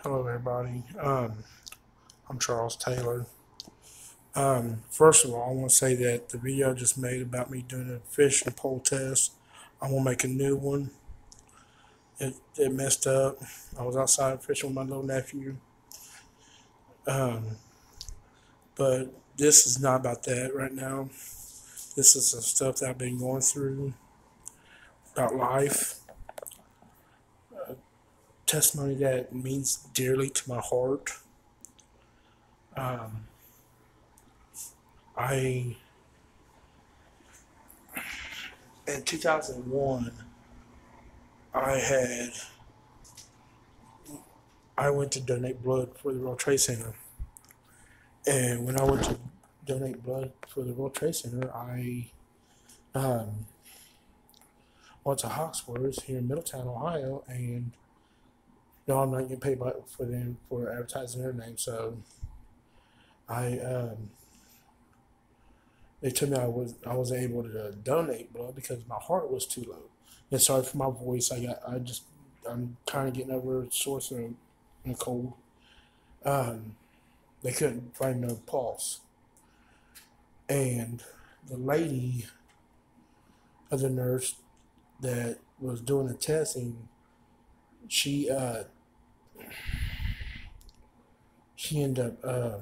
Hello, everybody. I'm Charles Taylor. First of all, I want to say that the video I just made about me doing a fish and pole test, I want to make a new one. It messed up. I was outside fishing with my little nephew. Um, but this is not about that right now. This is the stuff that I've been going through about life. Testimony that means dearly to my heart. Um, I in 2001, I had I went to donate blood for the World Trade Center. And when I went to donate blood for the World Trade Center, I um, went to Hawksworth here in Middletown, Ohio, and no, I'm not getting paid for them for advertising their name. So I they told me I was able to donate blood because my heart was too low. And sorry for my voice. I'm kind of getting over a sore throat and a cold. Um, they couldn't find no pulse, and the lady of the nurse that was doing the testing, she she ended up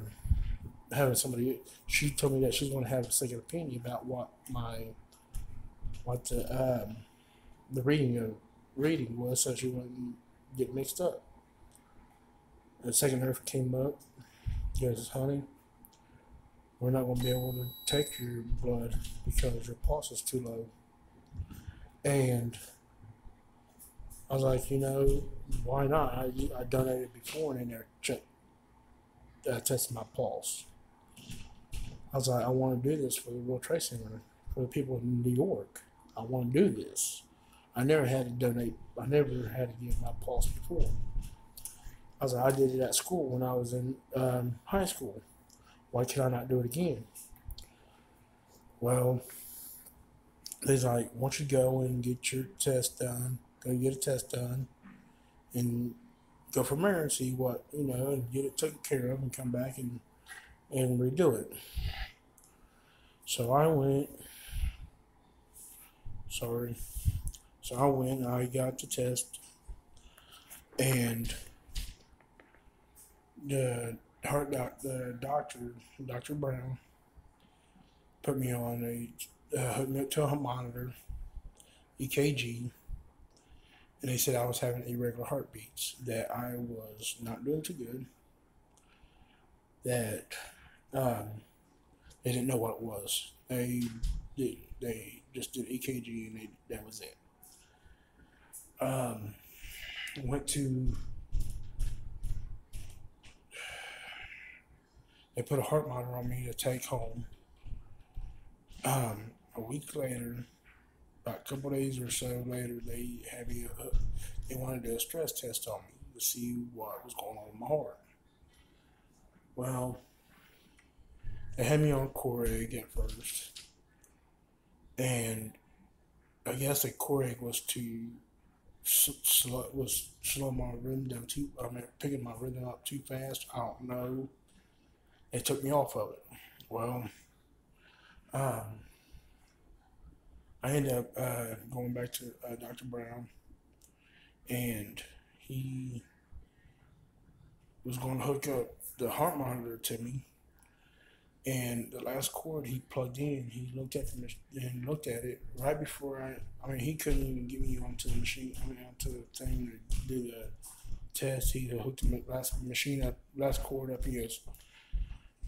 having somebody. She told me that she's going to have a second opinion about what the reading was, so she wouldn't get mixed up. The second nurse came up, goes, "Honey, we're not going to be able to take your blood because your pulse is too low." And I was like, why not? I donated before and in there tested my pulse. I was like, I want to do this for the World Trade Center, for the people in New York. I want to do this. I never had to donate. I never had to give my pulse before. I was like, I did it at school when I was in high school. Why can I not do it again? Well, he's like, once you go and get your test done, go get a test done, and go from there and see what, and get it taken care of and come back and redo it. So I went, sorry. So I went, I got the test, and the doctor, Dr. Brown, put me on hooked me up to a monitor, EKG, and they said I was having irregular heartbeats, that I was not doing too good, that um, they didn't know what it was. They just did EKG and that was it. Um, went to They put a heart monitor on me to take home. A week later, about a couple days or so later, they wanted to do a stress test on me to see what was going on with my heart. Well, they had me on Coreg at first, and I guess the Coreg was to slow my rhythm down too. I mean, picking my rhythm up too fast. I don't know. They took me off of it. Well, um, I ended up going back to Dr. Brown, and he was going to hook up the heart monitor to me. And the last cord he plugged in, he looked at looked at it right before I mean, he couldn't even get me onto the machine. I mean, onto the thing to do the test. He hooked the last cord up. He goes,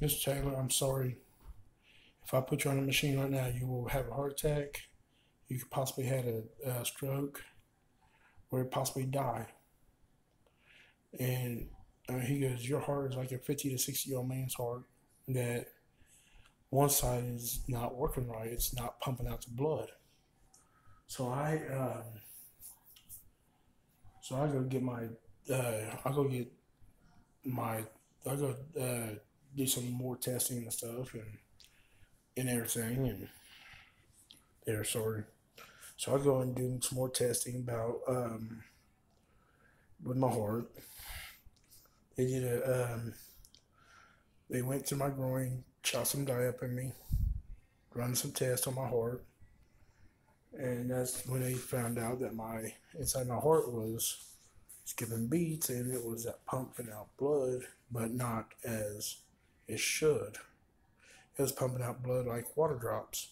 "Mr. Taylor, I'm sorry. If I put you on the machine right now, you will have a heart attack. You could possibly have a stroke, or possibly die." And he goes, "Your heart is like a 50 to 60-year-old man's heart that one side is not working right. It's not pumping out the blood." So I go get my I go get my I go do some more testing and stuff and everything and there sorry. So I go and do some more testing about with my heart, They did they went to my groin, shot some dye up in me, run some tests on my heart, and that's when they found out that my inside my heart was skipping beats and it was pumping out blood, but not as it should. It was pumping out blood like water drops.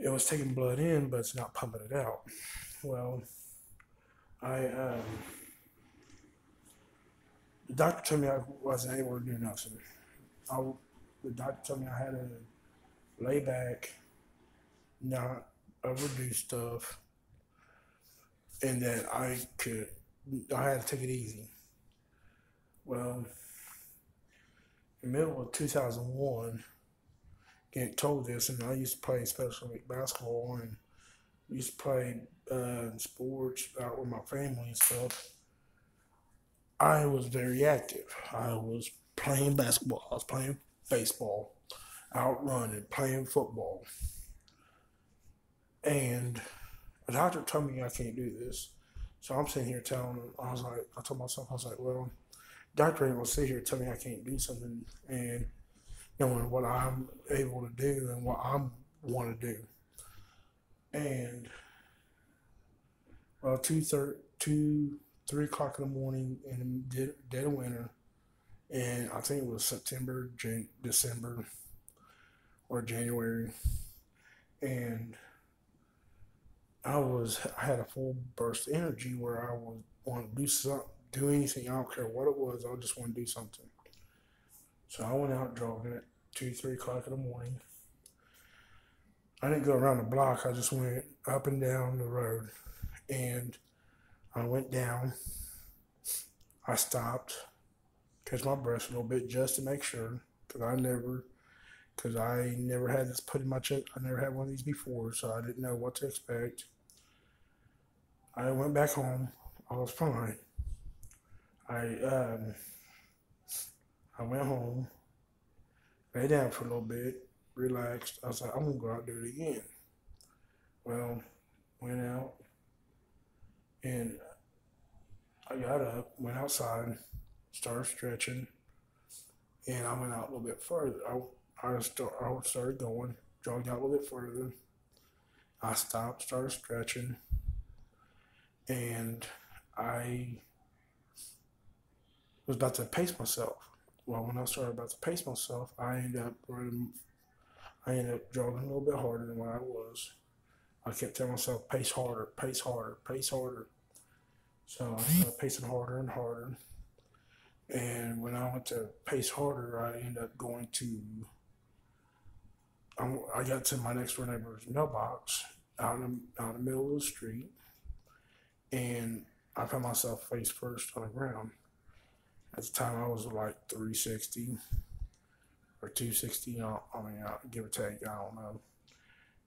It was taking blood in, but it's not pumping it out. Well, I the doctor told me I wasn't able to do nothing. I, the doctor told me I had to lay back, not overdo stuff, and that I had to take it easy. Well, in the middle of 2001, getting told this, and I used to play special league basketball and used to play sports out with my family and stuff. I was very active. I was playing basketball. I was playing baseball, out running, playing football. And the doctor told me I can't do this. So I'm sitting here telling him, I told myself, I was like, well, doctor ain't gonna sit here and tell me I can't do something and knowing what I'm able to do and what I want to do. And well, 3 o'clock in the morning in the dead of winter, and I think it was September, December, or January, and I had a full burst of energy where I would want to do something, do anything. I don't care what it was. I just want to do something. So I went out jogging at 3 o'clock in the morning. I didn't go around the block. I just went up and down the road, and I went down. I stopped, catch my breath a little bit just to make sure, because I never had this put in my chest. I never had one of these before, so I didn't know what to expect. I went back home. I was fine. I um, I went home, lay down for a little bit, relaxed. I was like, I'm gonna go out and do it again. Well, went out and I got up, went outside, started stretching, and I went out a little bit further. I started going, jogged out a little bit further. I stopped, started stretching, and I was about to pace myself. Well, when I started about to pace myself, I ended up jogging a little bit harder than what I was. I kept telling myself, pace harder, pace harder, pace harder. So I started pacing harder and harder. And when I went to pace harder, I ended up I got to my next door neighbor's mailbox out in the middle of the street. And I found myself face first on the ground. At the time, I was like 360 or 260, give or take, I don't know.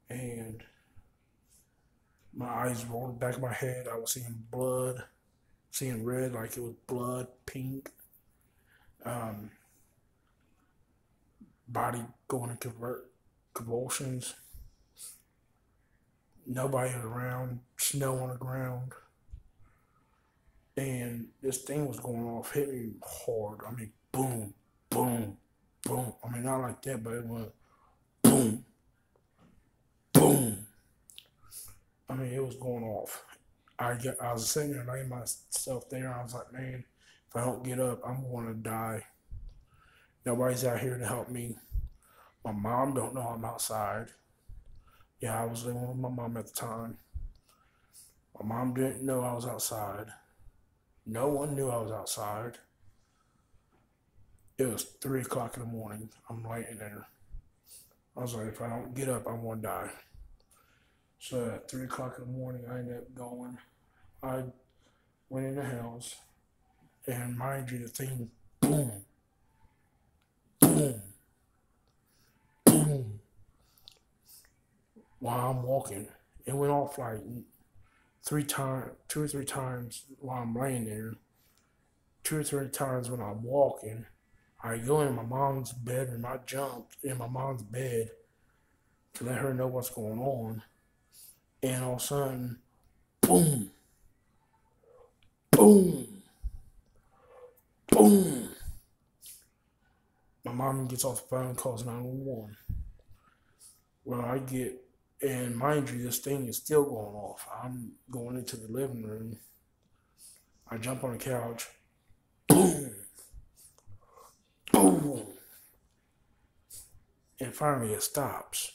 And my eyes rolled back of my head. I was seeing blood, seeing red like it was blood, pink, um, body going in convulsions. Nobody around, snow on the ground, and this thing was going off, hit me hard. I mean, boom, boom, boom. I mean, not like that, but it went boom, boom. I mean, it was going off. I was sitting there laying myself there. I was like, man, if I don't get up, I'm going to die. Nobody's out here to help me. My mom don't know I'm outside. Yeah, I was living with my mom at the time. My mom didn't know I was outside. No one knew I was outside. It was 3 o'clock in the morning. I'm laying there. I was like, if I don't get up, I'm going to die. So at 3 o'clock in the morning, I ended up going. I went in the house, and mind you, the thing, boom, boom, boom, while I'm walking. It went off like 3 times, 2 or 3 times while I'm laying there. 2 or 3 times when I'm walking. I go in my mom's bedroom. I jumped in my mom's bed to let her know what's going on. And all of a sudden, boom, boom, Boom. My mom gets off the phone, calls 911. Well, I get, and mind you, this thing is still going off. I'm going into the living room. I jump on the couch. Boom. Boom. And finally it stops.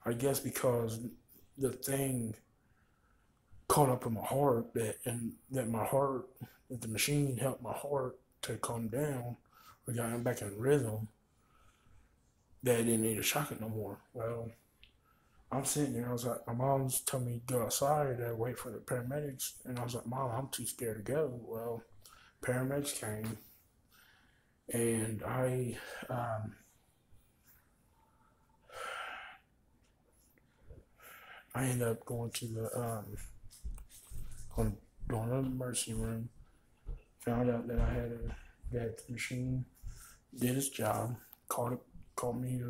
I guess because the thing caught up in my heart that the machine helped my heart to calm down or got back in rhythm, that I didn't need to shock it no more. Well, I'm sitting there. I was like, my mom's telling me to go outside and wait for the paramedics. And I was like, Mom, I'm too scared to go. Well, paramedics came and I ended up going to going to the emergency room, found out that that the machine did its job, caught me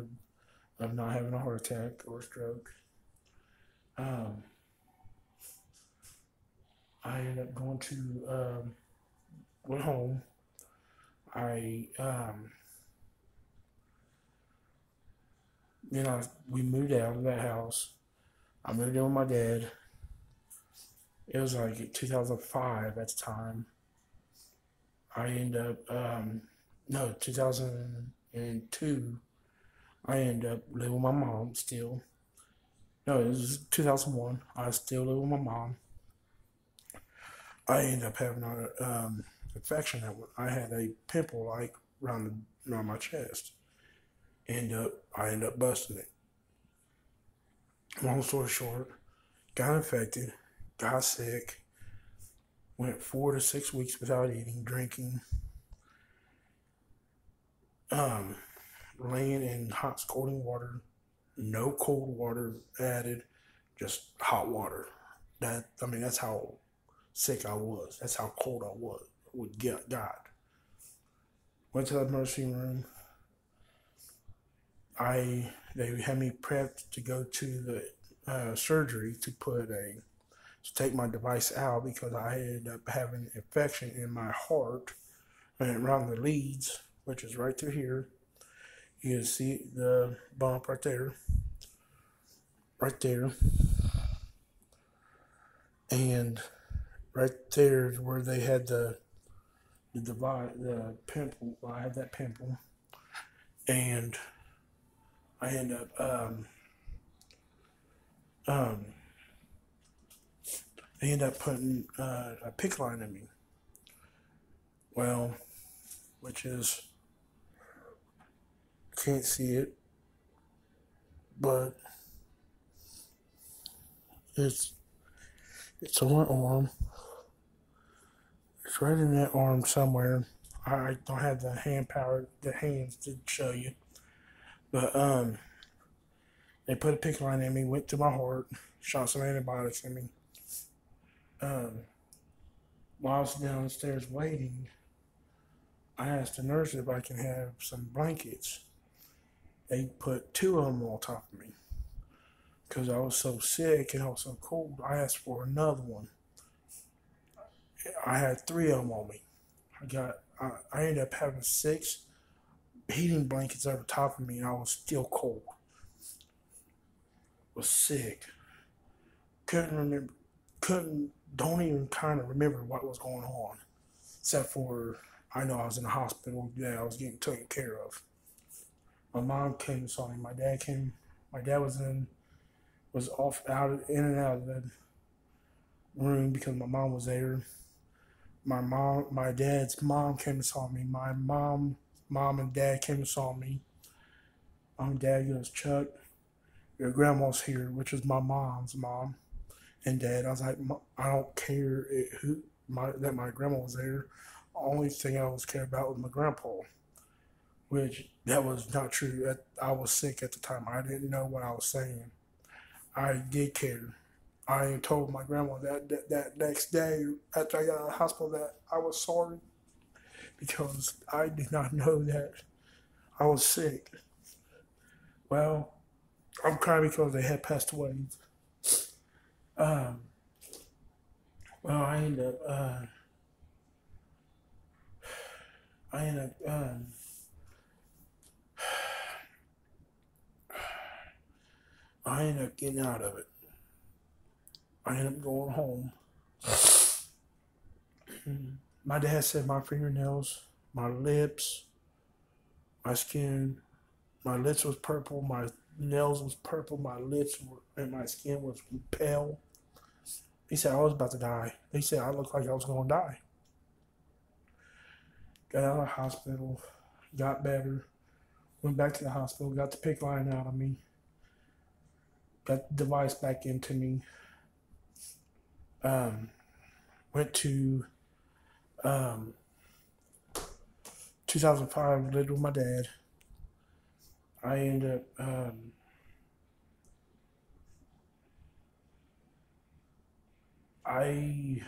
of not having a heart attack or a stroke. Um, I ended up going to went home. I we moved out of that house. I moved in with my dad. It was like 2005 at the time. I ended up no 2002. I ended up living with my mom still. No, it was 2001. I still live with my mom. I ended up having an infection. I had a pimple like around my chest. I ended up busting it. Long story short, got infected, got sick, went 4 to 6 weeks without eating, drinking, um, laying in hot scalding water, no cold water added, just hot water. That's how sick I was. That's how cold I was. Would get got. Went to the emergency room. They had me prepped to go to the surgery to take my device out because I ended up having an infection in my heart and around the leads, which is right through here. You can see the bump right there, and right there is where they had the pimple. I had that pimple, and I ended up um, they ended up putting a PICC line in me. Well, which is can't see it, but it's it's on my arm. It's right in that arm somewhere. I don't have the hands to show you, but they put a PICC line in me, went to my heart, shot some antibiotics in me. Um, while I was downstairs waiting, I asked the nurse if I can have some blankets. They put two of them on top of me because I was so sick and I was so cold. I asked for another one. I had three of them on me. I ended up having 6 heating blankets over top of me, and I was still cold. Was sick. Couldn't remember. Don't even kind of remember what was going on, except for I know I was in the hospital that I was getting taken care of. My mom came and saw me. My dad came. My dad was off in and out of the room because my mom was there. My dad's mom came and saw me. My mom and dad came and saw me. My dad goes, Chuck, your grandma's here, which is my mom's mom and dad. I was like, I don't care that my grandma was there. The only thing I was care about was my grandpa, which that was not true. I was sick at the time. I didn't know what I was saying. I did care. I told my grandma that next day after I got out of the hospital that I was sorry because I did not know that I was sick. Well, I'm crying because they had passed away. Um, well, I ended up I ended up getting out of it. I ended up going home. My dad said my fingernails, my lips, my skin, my lips was purple, my nails was purple, my lips were, and my skin was pale. He said I was about to die. He said I looked like I was going to die. Got out of the hospital, got better, went back to the hospital, got the PICC line out of me, got the device back into me. Um, Went to um, 2005, lived with my dad. I ended up I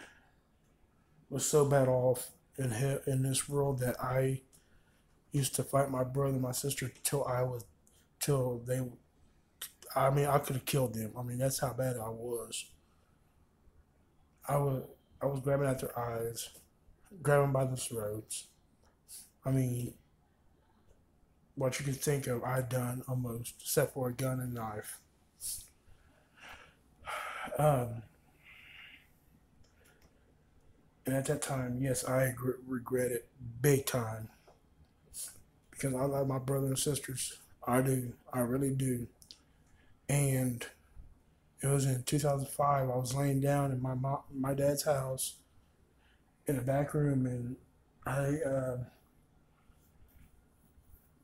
was so bad off in this world that I used to fight my brother and my sister till they. I mean, I could have killed them. I mean, that's how bad I was. I was I was grabbing at their eyes, grabbing by the throats. I mean, what you could think of, I'd done almost, except for a gun and knife. Um, and at that time, yes, I regret it big time because I love my brothers and sisters. I do. I really do. And it was in 2005. I was laying down in my dad's house in the back room, and I uh,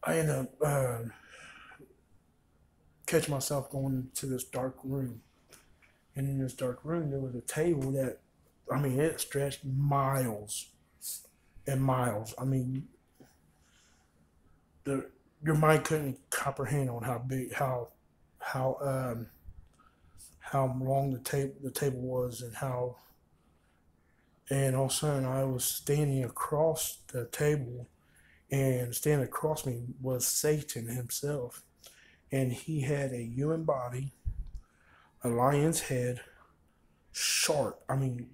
I ended up catch myself going to this dark room. And in this dark room, there was a table that, I mean, it stretched miles and miles. I mean, the your mind couldn't comprehend on how big, how how long the table was, and all of a sudden I was standing across the table, and standing across me was Satan himself, and he had a human body, a lion's head, sharp. I mean,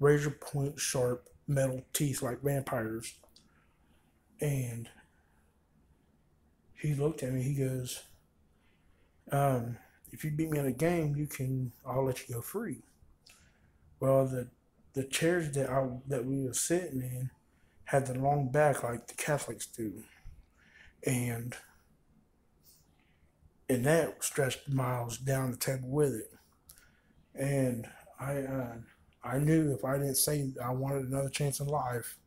razor point sharp metal teeth like vampires. And he looked at me. He goes, um, "If you beat me in a game, I'll let you go free." Well, the chairs that we were sitting in had the long back like the Catholics do, and that stretched miles down the table with it. And I uh, I knew if I didn't say I wanted another chance in life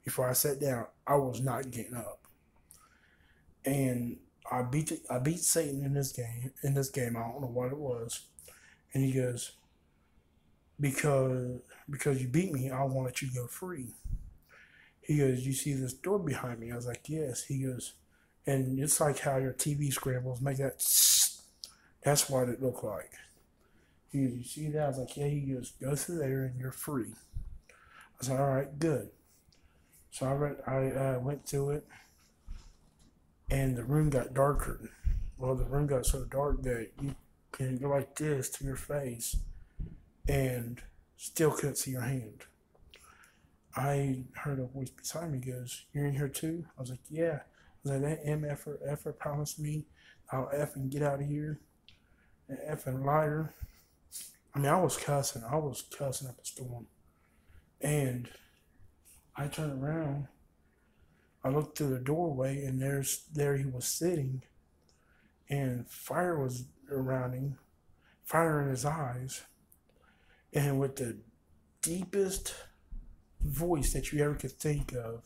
before I sat down, I was not getting up. And I beat Satan in this game. In this game, I don't know what it was. And he goes, because you beat me, I won't let you go free. He goes, you see this door behind me? I was like, yes. He goes, and it's like how your TV scrambles make that. That's what it looked like. He goes, you see that? I was like, yeah. He goes, go through there and you're free. I said, all right, good. So I went through it, and the room got darker. Well, the room got so dark that you can go like this to your face and still couldn't see your hand. I heard a voice beside me goes, "You're in here too?" I was like, "Yeah." I was like, "That MFer promised me I'll F and get out of here. That effing liar." I mean, I was cussing. I was cussing up a storm. And I turned around. I looked through the doorway, and there he was sitting, and fire was around him, fire in his eyes, and with the deepest voice that you ever could think of,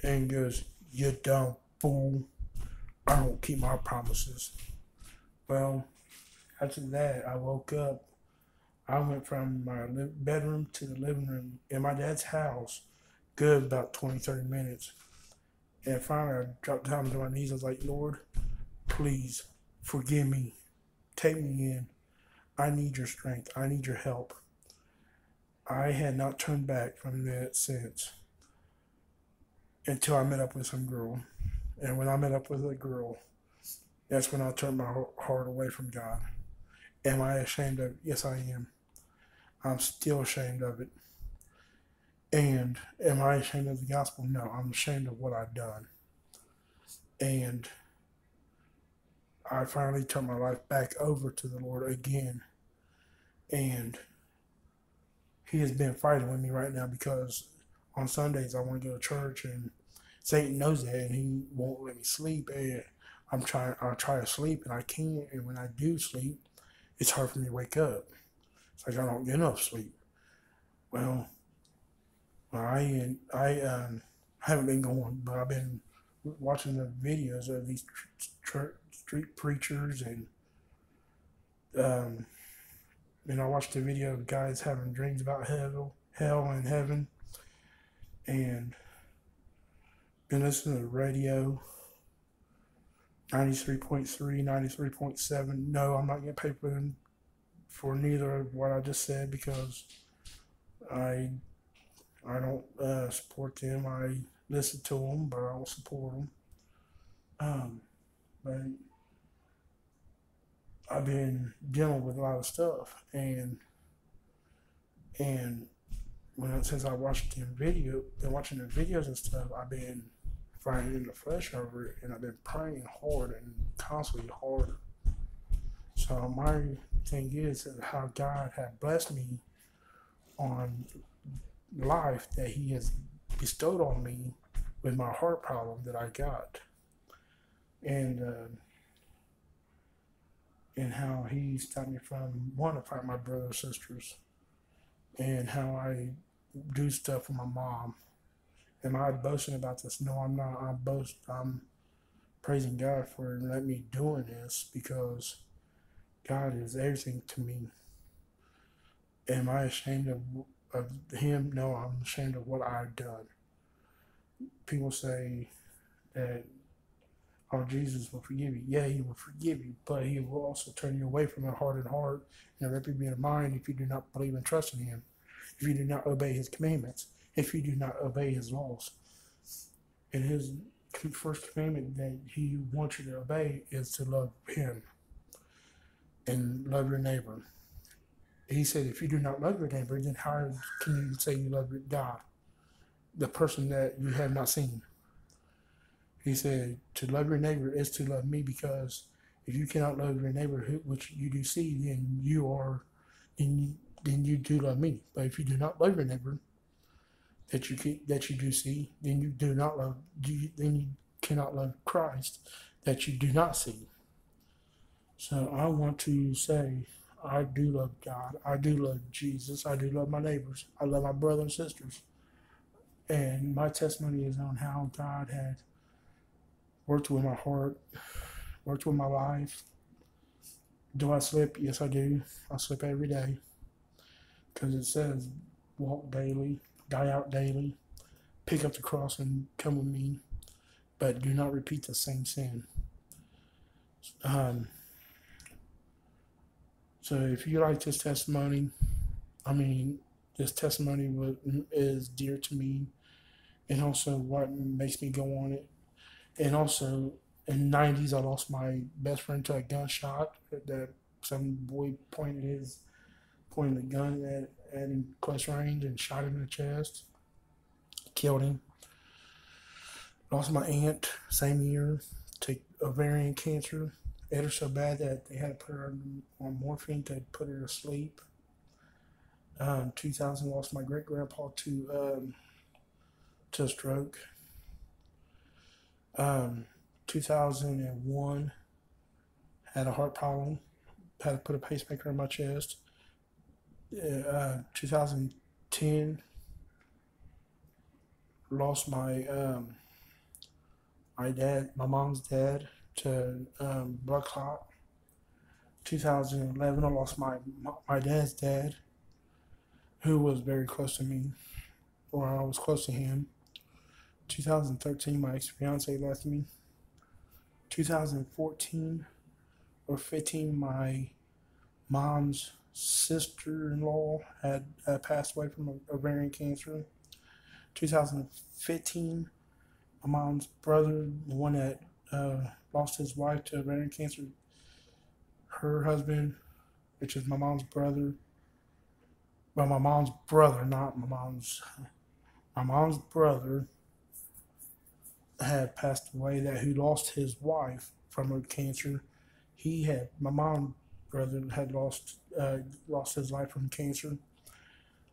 and goes, "You dumb fool! I don't keep my promises." Well, after that, I woke up. I went from my bedroom to the living room in my dad's house, good about 20, 30 minutes. And finally, I dropped down to my knees. I was like, "Lord, please forgive me. Take me in. I need your strength. I need your help." I had not turned back from that since until I met up with some girl. And when I met up with a girl, that's when I turned my heart away from God. Am I ashamed of it? Yes, I am. I'm still ashamed of it. And am I ashamed of the gospel? No, I'm ashamed of what I've done. And I finally turned my life back over to the Lord again. And He has been fighting with me right now because on Sundays I want to go to church, and Satan knows that, and he won't let me sleep. And I try to sleep, and I can't. And when I do sleep, it's hard for me to wake up. It's like I don't get enough sleep. Well, I haven't been going, but I've been watching the videos of these street preachers, um, and I watched the video of guys having dreams about hell and heaven, and been listening to the radio, 93.3, 93.7. No, I'm not getting paid for neither of what I just said because I I don't support them. I listen to them, but I don't support them. Um, but I've been dealing with a lot of stuff, and since I watched been watching the videos and stuff, I've been fighting in the flesh over it, and I've been praying hard and constantly harder. So my thing is that how God had blessed me on life that He has bestowed on me with my heart problem that I got, and and how He stopped me from wanting to fight my brothers and sisters, and how I do stuff for my mom. Am I boasting about this? No, I'm not. I'm praising God for letting me doing this because God is everything to me. Am I ashamed of Him? No, I'm ashamed of what I've done. People say that, oh, Jesus will forgive you. Yeah, He will forgive you, but He will also turn you away from a hardened heart and a reprobate mind if you do not believe and trust in Him, if you do not obey His commandments, if you do not obey His laws. And His first commandment that He wants you to obey is to love Him and love your neighbor. He said, if you do not love your neighbor, then how can you say you love your God, the person that you have not seen? He said, to love your neighbor is to love me, because if you cannot love your neighbor, which you do see, then then you do love me. But if you do not love your neighbor that you do see, then you cannot love Christ that you do not see. So I want to say, I do love God. I do love Jesus. I do love my neighbors. I love my brothers and sisters. And my testimony is on how God had worked with my heart, worked with my life. Do I slip? Yes, I do. I slip every day. Because it says, walk daily, die out daily, pick up the cross and come with me, but do not repeat the same sin. Um, so if you like this testimony, this testimony is dear to me, and also what makes me go on it. And also, in the 90s, I lost my best friend to a gunshot that some boy pointed the gun at him close range and shot him in the chest, killed him. Lost my aunt same year to ovarian cancer. It hurt her so bad that they had to put her on morphine to put her to sleep. 2000, lost my great grandpa to a stroke. 2001, had a heart problem, had to put a pacemaker in my chest. 2010, lost my mom's dad to blood clot. 2011, I lost my dad's dad, who was very close to me, or I was close to him. 2013, my ex-fiance left me. 2014 or 15, my mom's sister-in-law had passed away from ovarian cancer. 2015, my mom's brother, the one that lost his wife to ovarian cancer, her husband, which is my mom's brother, not my mom's my mom's brother had passed away, that who lost his wife from her cancer. My mom's brother had lost his life from cancer.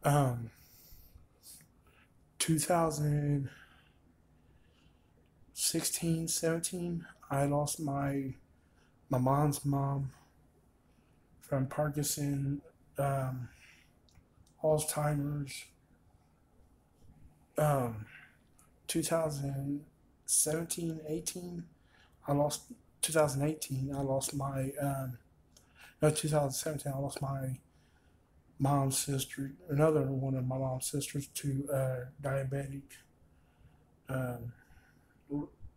Um, 2016, 17, I lost my mom's mom from Parkinson, um, Alzheimer's. 2017, 18, I lost 2018. I lost my no 2017. I lost my mom's sister, another one of my mom's sisters, to diabetic. Um,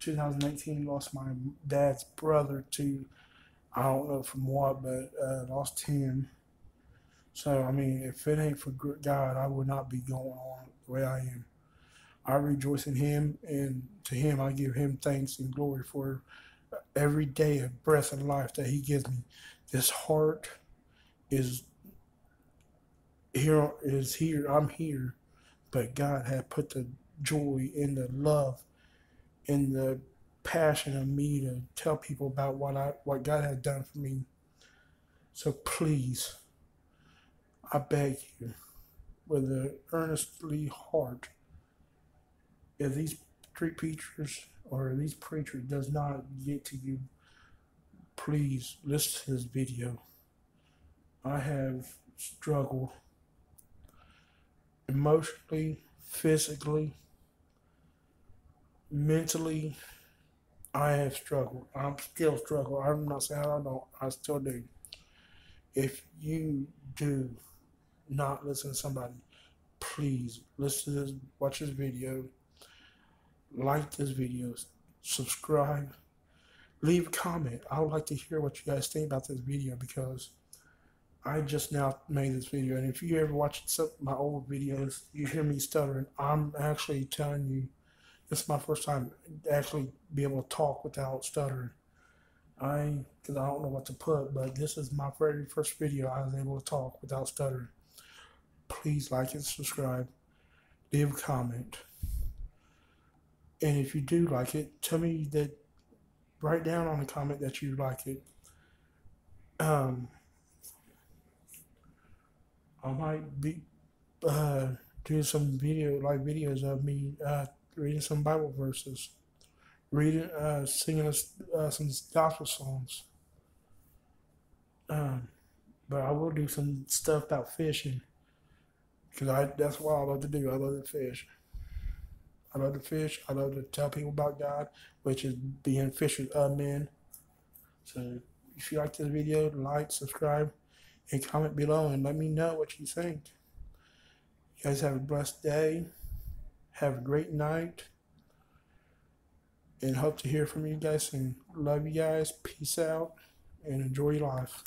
2018, lost my dad's brother to, I don't know from what, but lost him. So I mean, if it ain't for God, I would not be going on the way I am. I rejoice in Him, and to Him I give Him thanks and glory for every day of breath and life that He gives me. This heart is here. I'm here, but God had put the joy and the love and the passion of me to tell people about what God has done for me. So please, I beg you, with an earnestly heart, if these street preachers or these preachers does not get to you, please listen to this video. I have struggled emotionally, physically, mentally. I have struggled. I'm still struggling. I'm not saying I don't. I still do. If you do not listen to somebody, please listen to this, watch this video, like this video, subscribe, leave a comment. I would like to hear what you guys think about this video, because I just now made this video, and if you ever watch some of my old videos, you hear me stuttering. I'm actually telling you, this is my first time actually be able to talk without stuttering. Because I don't know what to put, but this is my very first video I was able to talk without stuttering. Please like and subscribe, leave a comment, and if you do like it, tell me that. Write down on the comment that you like it. Um, I might be doing some videos of me reading some Bible verses, singing some gospel songs. But I will do some stuff about fishing, because that's what I love to do. I love to fish. I love to fish. I love to tell people about God, which is being fishers of men. So if you like this video, like, subscribe, and comment below and let me know what you think. You guys have a blessed day. Have a great night. And hope to hear from you guys soon. Love you guys. Peace out. And enjoy your life.